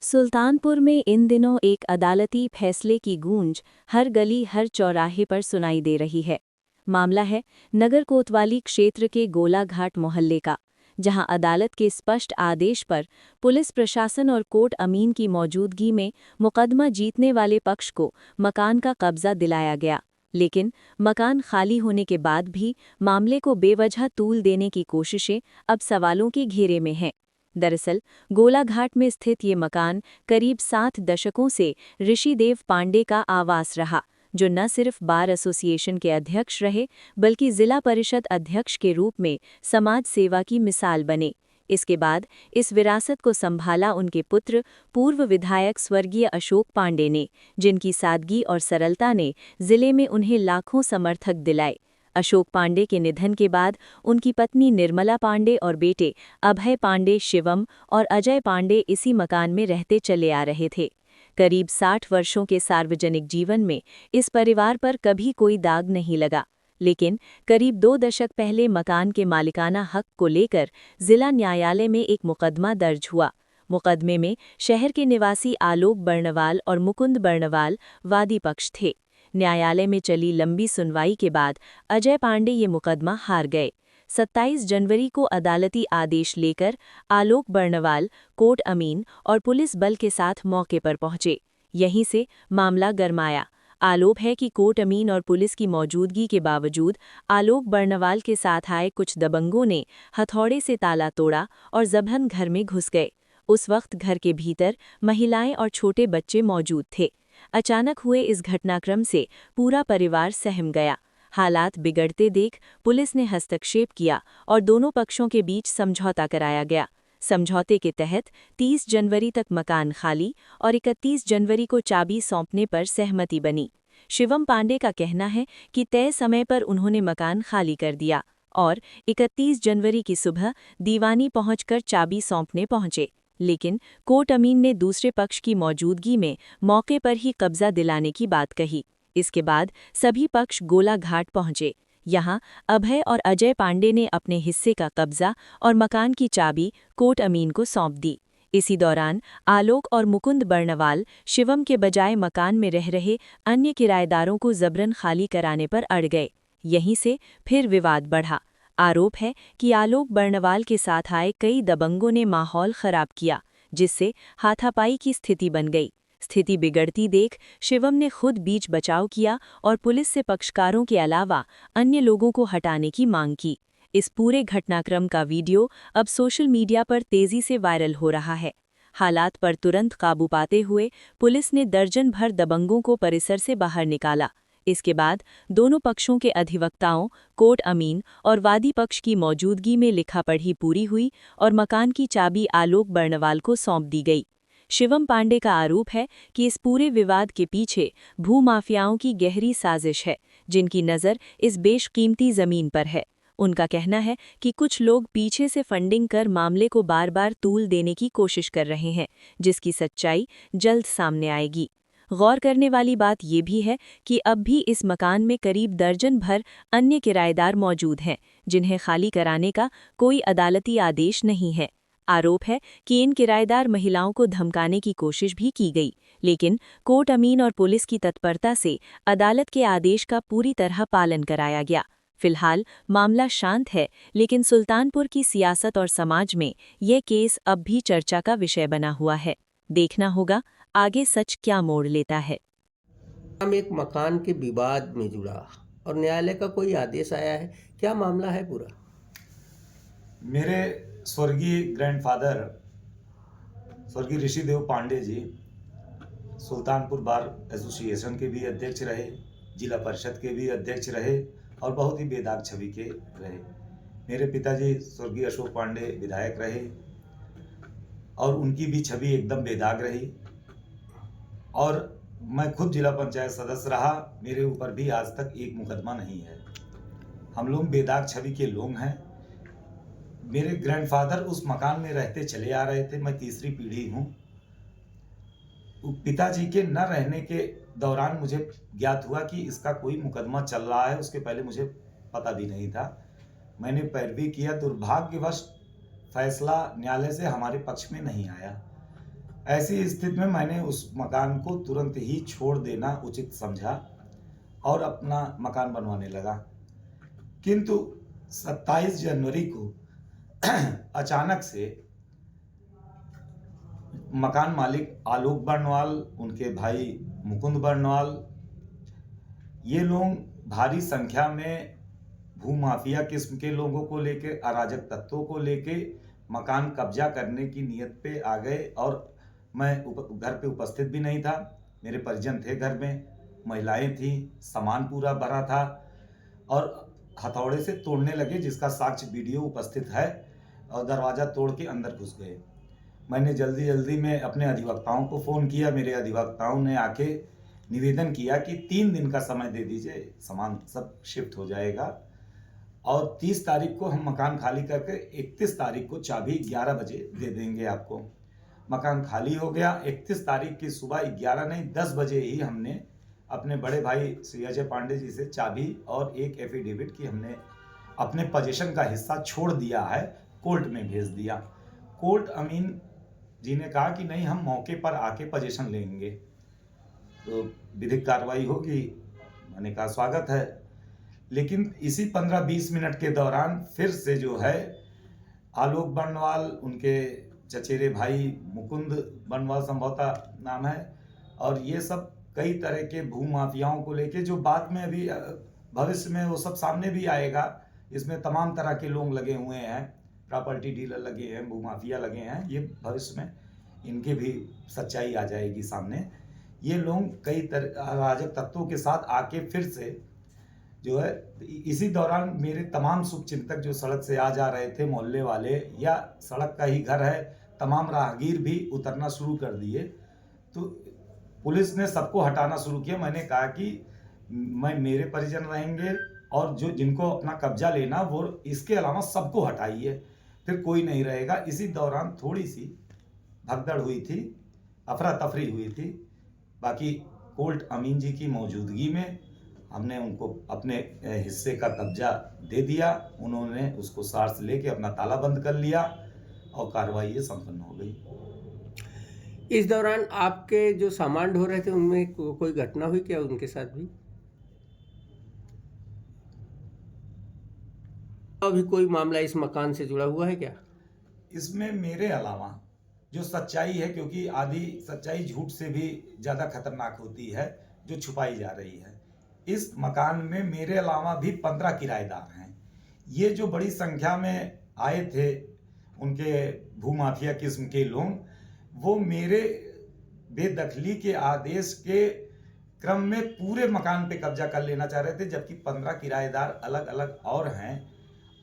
सुल्तानपुर में इन दिनों एक अदालती फैसले की गूंज हर गली हर चौराहे पर सुनाई दे रही है। मामला है नगर कोतवाली क्षेत्र के गोलाघाट मोहल्ले का, जहां अदालत के स्पष्ट आदेश पर पुलिस प्रशासन और कोर्ट अमीन की मौजूदगी में मुकदमा जीतने वाले पक्ष को मकान का कब्जा दिलाया गया। लेकिन मकान खाली होने के बाद भी मामले को बेवजह तूल देने की कोशिशें अब सवालों के घेरे में हैं। दरअसल गोलाघाट में स्थित ये मकान करीब 7 दशकों से ऋषिदेव पांडे का आवास रहा, जो न सिर्फ बार एसोसिएशन के अध्यक्ष रहे बल्कि जिला परिषद अध्यक्ष के रूप में समाज सेवा की मिसाल बने। इसके बाद इस विरासत को संभाला उनके पुत्र पूर्व विधायक स्वर्गीय अशोक पांडे ने, जिनकी सादगी और सरलता ने जिले में उन्हें लाखों समर्थक दिलाए। अशोक पांडे के निधन के बाद उनकी पत्नी निर्मला पांडे और बेटे अभय पांडे, शिवम और अजय पांडे इसी मकान में रहते चले आ रहे थे। करीब 60 वर्षों के सार्वजनिक जीवन में इस परिवार पर कभी कोई दाग नहीं लगा, लेकिन करीब 2 दशक पहले मकान के मालिकाना हक को लेकर जिला न्यायालय में एक मुकदमा दर्ज हुआ। मुकदमे में शहर के निवासी आलोक बर्णवाल और मुकुंद बर्णवाल वादी पक्ष थे। न्यायालय में चली लंबी सुनवाई के बाद अजय पांडे ये मुकदमा हार गए। 27 जनवरी को अदालती आदेश लेकर आलोक बर्णवाल कोर्ट अमीन और पुलिस बल के साथ मौके पर पहुंचे। यहीं से मामला गरमाया। आरोप है कि कोर्ट अमीन और पुलिस की मौजूदगी के बावजूद आलोक बर्णवाल के साथ आए कुछ दबंगों ने हथौड़े से ताला तोड़ा और जबरन घर में घुस गए। उस वक्त घर के भीतर महिलाएं और छोटे बच्चे मौजूद थे। अचानक हुए इस घटनाक्रम से पूरा परिवार सहम गया। हालात बिगड़ते देख पुलिस ने हस्तक्षेप किया और दोनों पक्षों के बीच समझौता कराया गया। समझौते के तहत 30 जनवरी तक मकान खाली और 31 जनवरी को चाबी सौंपने पर सहमति बनी। शिवम पांडे का कहना है कि तय समय पर उन्होंने मकान खाली कर दिया और 31 जनवरी की सुबह दीवानी पहुंचकर चाबी सौंपने पहुंचे, लेकिन कोर्ट अमीन ने दूसरे पक्ष की मौजूदगी में मौके पर ही कब्जा दिलाने की बात कही। इसके बाद सभी पक्ष गोलाघाट पहुंचे। यहां अभय और अजय पांडे ने अपने हिस्से का कब्जा और मकान की चाबी कोर्ट अमीन को सौंप दी। इसी दौरान आलोक और मुकुंद बर्णवाल शिवम के बजाय मकान में रह रहे अन्य किराएदारों को जबरन खाली कराने पर अड़ गए। यहीं से फिर विवाद बढ़ा। आरोप है कि आलोक बर्णवाल के साथ आए कई दबंगों ने माहौल खराब किया, जिससे हाथापाई की स्थिति बन गई। स्थिति बिगड़ती देख शिवम ने खुद बीच बचाव किया और पुलिस से पक्षकारों के अलावा अन्य लोगों को हटाने की मांग की। इस पूरे घटनाक्रम का वीडियो अब सोशल मीडिया पर तेजी से वायरल हो रहा है। हालात पर तुरंत काबू पाते हुए पुलिस ने दर्जन भर दबंगों को परिसर से बाहर निकाला। इसके बाद दोनों पक्षों के अधिवक्ताओं, कोर्ट अमीन और वादी पक्ष की मौजूदगी में लिखा पढ़ी पूरी हुई और मकान की चाबी आलोक बर्णवाल को सौंप दी गई। शिवम पांडे का आरोप है कि इस पूरे विवाद के पीछे भूमाफियाओं की गहरी साजिश है, जिनकी नज़र इस बेशकीमती ज़मीन पर है। उनका कहना है कि कुछ लोग पीछे से फंडिंग कर मामले को बार बार तूल देने की कोशिश कर रहे हैं, जिसकी सच्चाई जल्द सामने आएगी। गौर करने वाली बात ये भी है कि अब भी इस मकान में करीब दर्जन भर अन्य किराएदार मौजूद हैं, जिन्हें खाली कराने का कोई अदालती आदेश नहीं है। आरोप है कि इन किराएदार महिलाओं को धमकाने की कोशिश भी की गई, लेकिन कोर्ट अमीन और पुलिस की तत्परता से अदालत के आदेश का पूरी तरह पालन कराया गया। फिलहाल मामला शांत है, लेकिन सुल्तानपुर की सियासत और समाज में यह केस अब भी चर्चा का विषय बना हुआ है। देखना होगा आगे सच क्या मोड़ लेता है। हम एक मकान के विवाद में जुड़ा और न्यायालय का कोई आदेश आया है, क्या मामला है पूरा? मेरे स्वर्गीय ग्रैंडफादर स्वर्गीय ऋषिदेव पांडे जी सुल्तानपुर बार एसोसिएशन के भी अध्यक्ष रहे, जिला परिषद के भी अध्यक्ष रहे और बहुत ही बेदाग छवि के रहे। मेरे पिताजी स्वर्गीय अशोक पांडे विधायक रहे और उनकी भी छवि एकदम बेदाग रही। और मैं खुद जिला पंचायत सदस्य रहा, मेरे ऊपर भी आज तक एक मुकदमा नहीं है। हम लोग बेदाग छवि के लोग हैं। मेरे ग्रैंडफादर उस मकान में रहते चले आ रहे थे, मैं तीसरी पीढ़ी हूँ। पिताजी के न रहने के दौरान मुझे ज्ञात हुआ कि इसका कोई मुकदमा चल रहा है, उसके पहले मुझे पता भी नहीं था। मैंने पैरवी किया, दुर्भाग्यवश फैसला न्यायालय से हमारे पक्ष में नहीं आया। ऐसी स्थिति में मैंने उस मकान को तुरंत ही छोड़ देना उचित समझा और अपना मकान बनवाने लगा। किंतु 27 जनवरी को अचानक से मकान मालिक आलोक बर्नवाल, उनके भाई मुकुंद बर्नवाल, ये लोग भारी संख्या में भूमाफिया किस्म के लोगों को लेके, अराजक तत्वों को लेके मकान कब्जा करने की नियत पे आ गए। और मैं घर पे उपस्थित भी नहीं था, मेरे परिजन थे घर में, महिलाएं थी, सामान पूरा भरा था और हथौड़े से तोड़ने लगे, जिसका साक्ष्य वीडियो उपस्थित है, और दरवाज़ा तोड़ के अंदर घुस गए। मैंने जल्दी में अपने अधिवक्ताओं को फ़ोन किया। मेरे अधिवक्ताओं ने आके निवेदन किया कि 3 दिन का समय दे दीजिए, सामान सब शिफ्ट हो जाएगा और 30 तारीख को हम मकान खाली करके 31 तारीख को चाबी 11 बजे दे देंगे आपको। मकान खाली हो गया। 31 तारीख की सुबह 11 नहीं 10 बजे ही हमने अपने बड़े भाई श्री अजय पांडे जी से चाबी और एक एफिडेविट की हमने अपने पोजीशन का हिस्सा छोड़ दिया है, कोर्ट में भेज दिया। कोर्ट अमीन जी ने कहा कि नहीं, हम मौके पर आके पोजीशन लेंगे तो विधिक कार्रवाई होगी। मैंने कहा स्वागत है। लेकिन इसी 15-20 मिनट के दौरान फिर से जो है आलोक बर्नवाल, उनके चचेरे भाई मुकुंद बर्नवाल संभवतः नाम है, और ये सब कई तरह के भूमाफियाओं को लेके, जो बाद में अभी भविष्य में वो सब सामने भी आएगा। इसमें तमाम तरह के लोग लगे हुए हैं, प्रॉपर्टी डीलर लगे हैं, भूमाफिया लगे हैं। ये भविष्य में इनके भी सच्चाई आ जाएगी सामने। ये लोग कई तरह अराजक तत्वों के साथ आके फिर से जो है, इसी दौरान मेरे तमाम शुभचिंतक जो सड़क से आ जा रहे थे, मोहल्ले वाले या सड़क का ही घर है, तमाम राहगीर भी उतरना शुरू कर दिए। तो पुलिस ने सबको हटाना शुरू किया। मैंने कहा कि मेरे परिजन रहेंगे और जो जिनको अपना कब्जा लेना वो, इसके अलावा सबको हटाइए, फिर कोई नहीं रहेगा। इसी दौरान थोड़ी सी भगदड़ हुई थी, अफरा तफरी हुई थी। बाकी कोर्ट अमीन जी की मौजूदगी में हमने उनको अपने हिस्से का कब्जा दे दिया। उन्होंने उसको सार से लेके अपना ताला बंद कर लिया और कार्रवाई ये संपन्न हो गई। इस दौरान आपके जो सामान ढो रहे थे उनमें कोई घटना हुई क्या उनके साथ भी? अभी कोई मामला इस मकान से जुड़ा हुआ है क्या? इसमें मेरे अलावा जो सच्चाई है, क्योंकि आधी सच्चाई झूठ से भी ज़्यादा खतरनाक होती है जो छुपाई जा रही है, इस मकान में मेरे अलावा भी 15 किराएदार हैं। ये जो बड़ी संख्या में आए थे उनके भूमाफिया किस्म के लोग, वो मेरे बेदखली के आदेश के क्रम में पूरे मकान पे कब्जा कर लेना चाह रहे थे, जबकि 15 किराएदार अलग अलग और हैं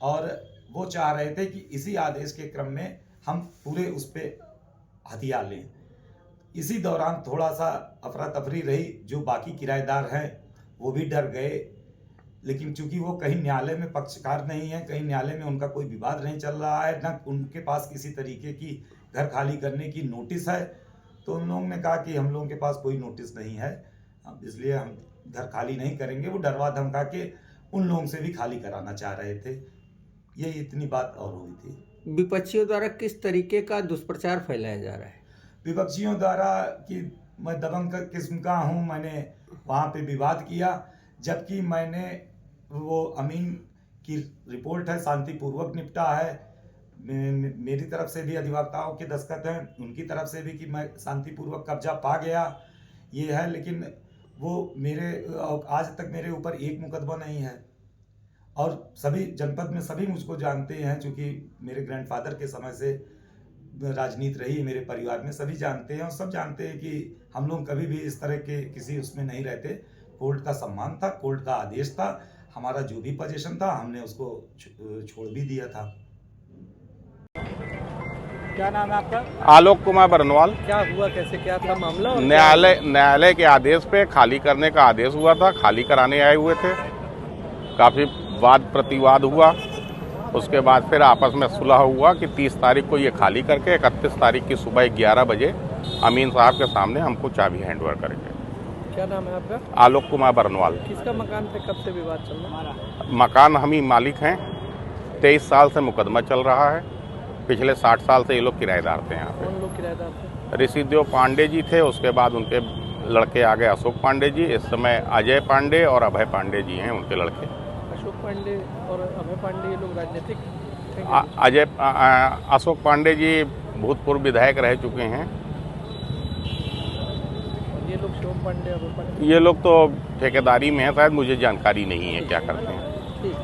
और वो चाह रहे थे कि इसी आदेश के क्रम में हम पूरे उस पे हथियार लें। इसी दौरान थोड़ा सा अफरा तफरी रही, जो बाकी किराएदार हैं वो भी डर गए। लेकिन चूंकि वो कहीं न्यायालय में पक्षकार नहीं है, कहीं न्यायालय में उनका कोई विवाद नहीं चल रहा है, न उनके पास किसी तरीके की घर खाली करने की नोटिस है, तो उन लोगों ने कहा कि हम लोगों के पास कोई नोटिस नहीं है, इसलिए हम घर खाली नहीं करेंगे। वो डरवा धमका के उन लोगों से भी खाली कराना चाह रहे थे। ये इतनी बात और हुई थी। विपक्षियों द्वारा किस तरीके का दुष्प्रचार फैलाया जा रहा है? विपक्षियों द्वारा कि मैं दबंग किस्म का हूँ, मैंने वहाँ पे विवाद किया, जबकि मैंने वो अमीन की रिपोर्ट है, शांतिपूर्वक निपटा है। मेरी तरफ से भी अधिवक्ताओं के दस्तखत हैं, उनकी तरफ से भी कि मैं शांतिपूर्वक कब्जा पा गया, ये है। लेकिन वो मेरे आज तक मेरे ऊपर एक मुकदमा नहीं है और सभी जनपद में सभी मुझको जानते हैं, क्योंकि मेरे ग्रैंडफादर के समय से राजनीति रही मेरे परिवार में, सभी जानते हैं और सब जानते हैं कि हम लोग कभी भी इस तरह के किसी उसमें नहीं रहते। कोर्ट का सम्मान था, कोर्ट का आदेश था, हमारा जो भी पोजीशन था हमने उसको छोड़ भी दिया था। क्या नाम है आपका? आलोक कुमार बर्नवाल। क्या हुआ, कैसे, क्या था मामला? न्यायालय के आदेश पे खाली करने का आदेश हुआ था, खाली कराने आए हुए थे। काफ़ी वाद प्रतिवाद हुआ, उसके बाद फिर आपस में सुलह हुआ कि 30 तारीख को ये खाली करके 31 तारीख की सुबह 11 बजे अमीन साहब के सामने हमको चाबी हैंडओवर करेंगे। क्या नाम है आपका? आलोक कुमार बर्नवाल। किसका मकान पे कब से विवाद चल रहा है? मकान हम ही मालिक हैं, 23 साल से मुकदमा चल रहा है। पिछले 60 साल से ये लोग किराएदार थे यहाँ पे। कौन लोग किराएदार थे? ऋषिदेव पांडे जी थे, उसके बाद उनके लड़के आ गए अशोक पांडे जी। इस समय अजय पांडे और अभय पांडे जी हैं उनके लड़के। अशोक पांडे और अभय पांडे ये लोग राजनीतिक हैं क्या? अशोक पांडे जी भूतपूर्व विधायक रह चुके हैं। और ये लोग शिवम पांडे, अभय पांडे? ये लोग तो ठेकेदारी में हैं, शायद मुझे जानकारी नहीं है क्या करते हैं। ठीक।